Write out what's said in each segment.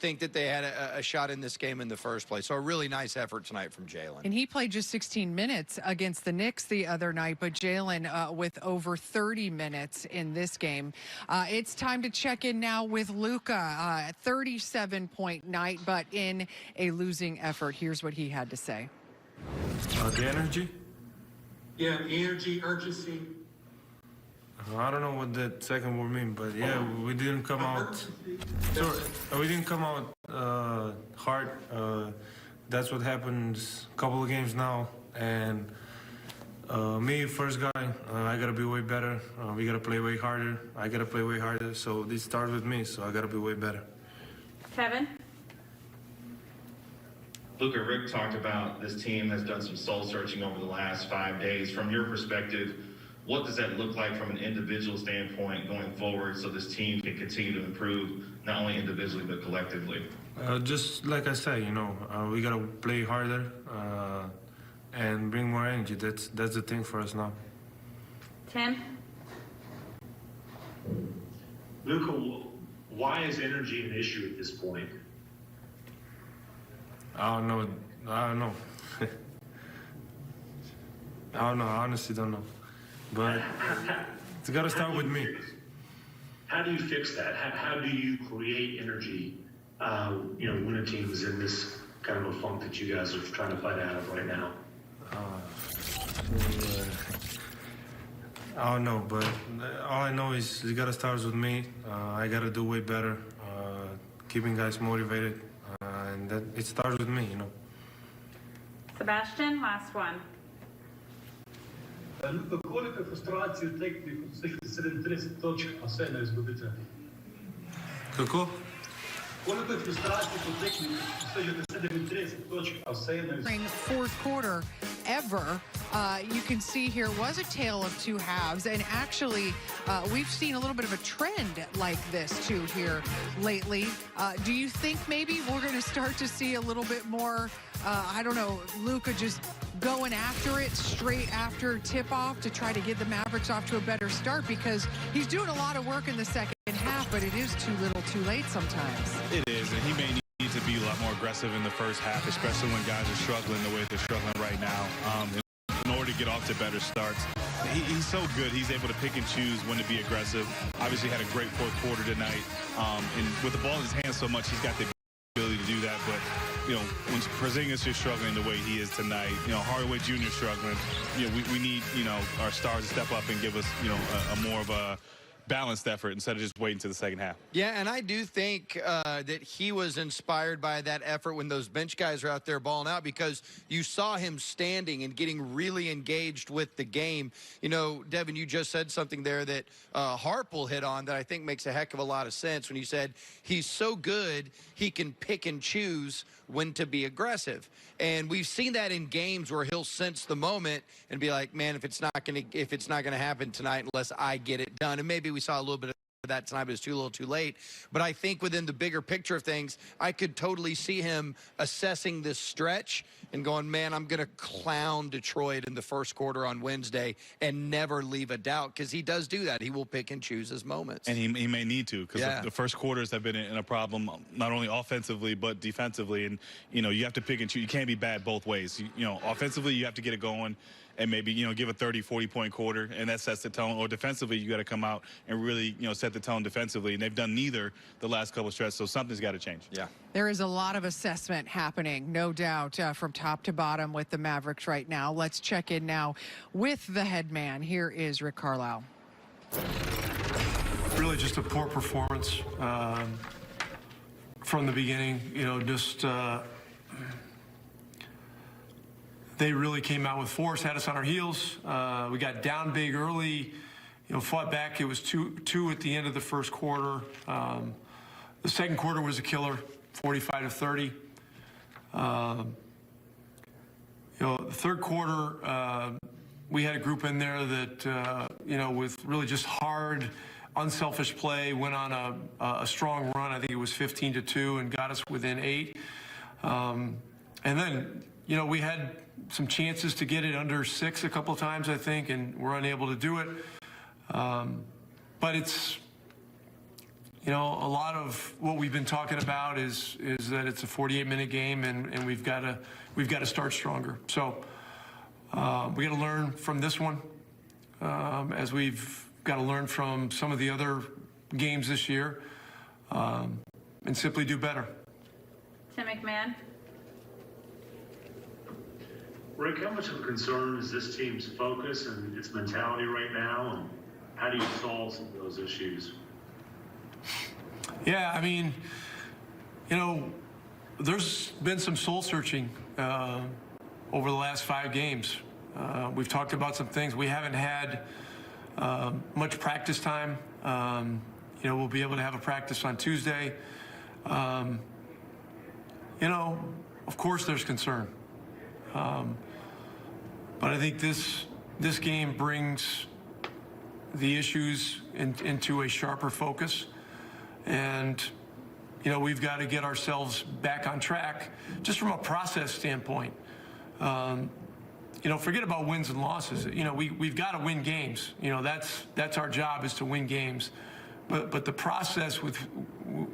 think that they had a shot in this game in the first place. So a really nice effort tonight from Jalen. And he played just 16 minutes against the Knicks the other night, but Jalen with over 30 minutes in this game. It's time to check in now with Luka. 37-point night, but in a losing effort. Here's what he had to say. The energy? Yeah, energy, urgency. I don't know what that second word means, but yeah, we didn't come out. Sorry, we didn't come out hard. That's what happens a couple of games now, and me, first guy, I gotta be way better. We gotta play way harder. I gotta play way harder. So this starts with me. So I gotta be way better. Kevin. Luka, Rick talked about this team has done some soul searching over the last 5 days. From your perspective, what does that look like from an individual standpoint going forward so this team can continue to improve not only individually but collectively? Just like I said, you know, we gotta play harder and bring more energy. That's the thing for us now. Tim. Luka, why is energy an issue at this point? I don't know. I don't know. I don't know. I honestly don't know. But it's got to start with me. How do you fix that? How do you create energy, you know, when a team is in this kind of a funk that you guys are trying to fight out of right now? I don't know, but all I know is it got to start with me. I got to do way better, keeping guys motivated, and that it starts with me, you know. Sebastian, last one. Luka, koliko je frustracije u tekmi kod stižete 37 točka, a sve ne izgubite? Kako? Koliko je frustracije kod tekmi kod stižete 37 točka, a sve ne izgubite? Fourth quarter ever. You can see here was a tale of two halves, and actually we've seen a little bit of a trend like this too here lately. Do you think maybe we're going to start to see a little bit more, I don't know, Luka just going after it straight after tip-off to try to get the Mavericks off to a better start, because he's doing a lot of work in the second half, but it is too little too late sometimes. It is, and he may need to be a lot more aggressive in the first half, especially when guys are struggling the way they're struggling right now. In order to get off to better starts. He's so good. He's able to pick and choose when to be aggressive. Obviously had a great fourth quarter tonight. And with the ball in his hands so much, he's got the ability to do that. But, you know, when Porzingis is struggling the way he is tonight, you know, Hardaway Jr. struggling, you know, we need, you know, our stars to step up and give us, you know, a more of a balanced effort instead of just waiting to the second half. Yeah, and I do think that he was inspired by that effort when those bench guys are out there balling out, because you saw him standing and getting really engaged with the game. You know, Devin, you just said something there that Harple hit on that I think makes a heck of a lot of sense when you said he's so good he can pick and choose when to be aggressive. And we've seen that in games where he'll sense the moment and be like, man, if it's not gonna happen tonight unless I get it done. And maybe we saw a little bit of that tonight, but it's a little too late. But I think within the bigger picture of things, I could totally see him assessing this stretch and going, man, I'm going to clown Detroit in the first quarter on Wednesday and never leave a doubt, because he does do that. He will pick and choose his moments. And he may need to, because the first quarters have been in a problem, not only offensively but defensively. And, you know, you have to pick and choose. You can't be bad both ways. You know, offensively, you have to get it going and maybe, you know, give a 30, 40-point quarter, and that sets the tone. Or defensively, you got to come out and really, you know, set the tone defensively. And they've done neither the last couple of stretches, so something's got to change. Yeah. There is a lot of assessment happening, no doubt, from top to bottom with the Mavericks right now. Let's check in now with the head man. Here is Rick Carlisle. Really just a poor performance from the beginning. You know, just they really came out with force, had us on our heels. We got down big early, you know, fought back. It was two at the end of the first quarter. The second quarter was a killer, 45-30. You know, the third quarter, we had a group in there that, you know, with really just hard, unselfish play, went on a strong run. I think it was 15-2 and got us within 8. And then, you know, we had some chances to get it under 6 a couple of times, I think, and we're unable to do it. But it's, you know, a lot of what we've been talking about is that it's a 48-minute game, and we've got to start stronger. So we got to learn from this one, as we've got to learn from some of the other games this year, and simply do better. Tim McMahon. Rick, how much of a concern is this team's focus and its mentality right now, and how do you solve some of those issues? Yeah, I mean, you know, there's been some soul searching over the last 5 games. We've talked about some things. We haven't had much practice time. You know, we'll be able to have a practice on Tuesday. You know, of course there's concern. But I think this game brings the issues into a sharper focus. And, you know, we've got to get ourselves back on track just from a process standpoint. You know, forget about wins and losses. You know, we've got to win games. You know, that's our job, is to win games. But the process with,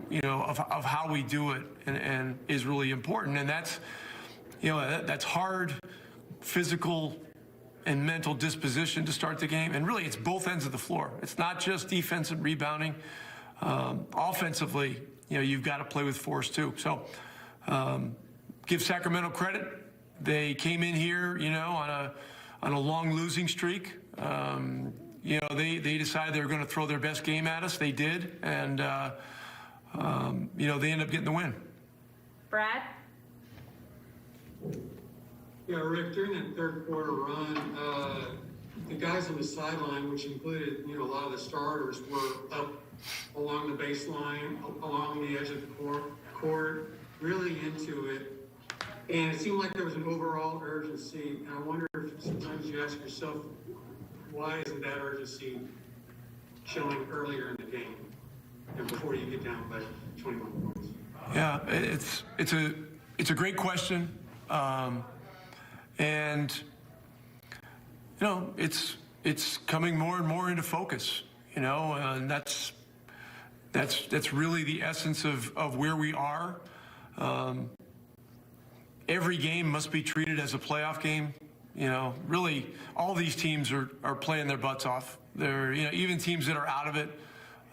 you know, of how we do it and is really important. And that's, you know, that's hard physical and mental disposition to start the game. And really, it's both ends of the floor. It's not just defense and rebounding. Offensively, you know, you've got to play with force too. So give Sacramento credit. They came in here, you know, on a long losing streak. You know, they decided they were going to throw their best game at us. They did. And, you know, they ended up getting the win. Brad. Yeah, Rick, during that third quarter run, the guys on the sideline, which included, you know, a lot of the starters, were up along the baseline, along the edge of the court, really into it. And it seemed like there was an overall urgency. And I wonder if sometimes you ask yourself, why isn't that urgency showing earlier in the game and before you get down by 21 points? Yeah, it's a great question. And, you know, it's coming more and more into focus, you know, and that's really the essence of where we are. Every game must be treated as a playoff game. You know, really, all these teams are playing their butts off. They're, you know, even teams that are out of it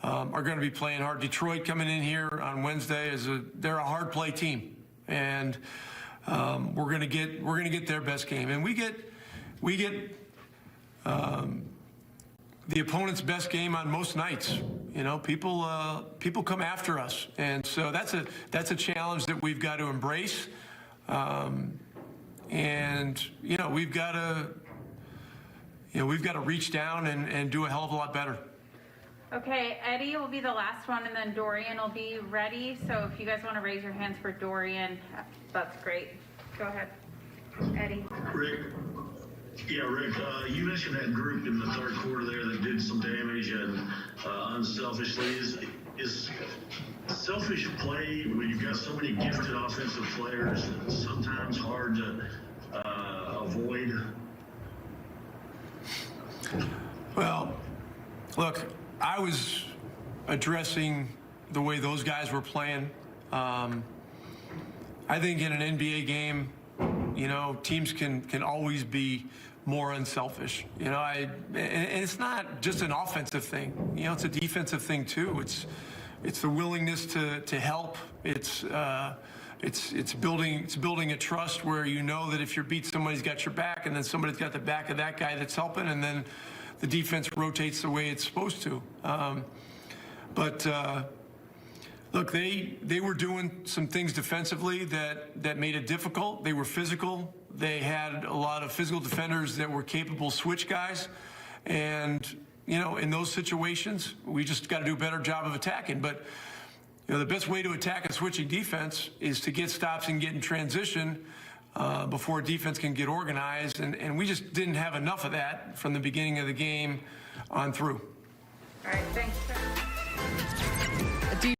are going to be playing hard. Detroit coming in here on Wednesday they're a hard play team, and we're going to get their best game, and we get the opponent's best game on most nights. You know, people come after us, and so that's a challenge that we've got to embrace. And, you know, we've got to reach down and do a hell of a lot better. Okay, Eddie will be the last one, and then Dorian will be ready. So if you guys want to raise your hands for Dorian, that's great. Go ahead, Eddie. Rick, you mentioned that group in the third quarter there that did some damage and unselfishly. Is selfish play, when you've got so many gifted offensive players, sometimes hard to avoid? Well, look, I was addressing the way those guys were playing. I think in an NBA game, you know, teams can always be more unselfish. You know, and it's not just an offensive thing. You know, it's a defensive thing too. It's the willingness to help. It's building a trust where you know that if you're beat, somebody's got your back, and then somebody's got the back of that guy that's helping, and then the defense rotates the way it's supposed to. Look, they were doing some things defensively that made it difficult. They were physical. They had a lot of physical defenders that were capable switch guys, and you know, in those situations, we just got to do a better job of attacking. But, you know, the best way to attack a switching defense is to get stops and get in transition before a defense can get organized. And we just didn't have enough of that from the beginning of the game on through. All right, thanks, sir.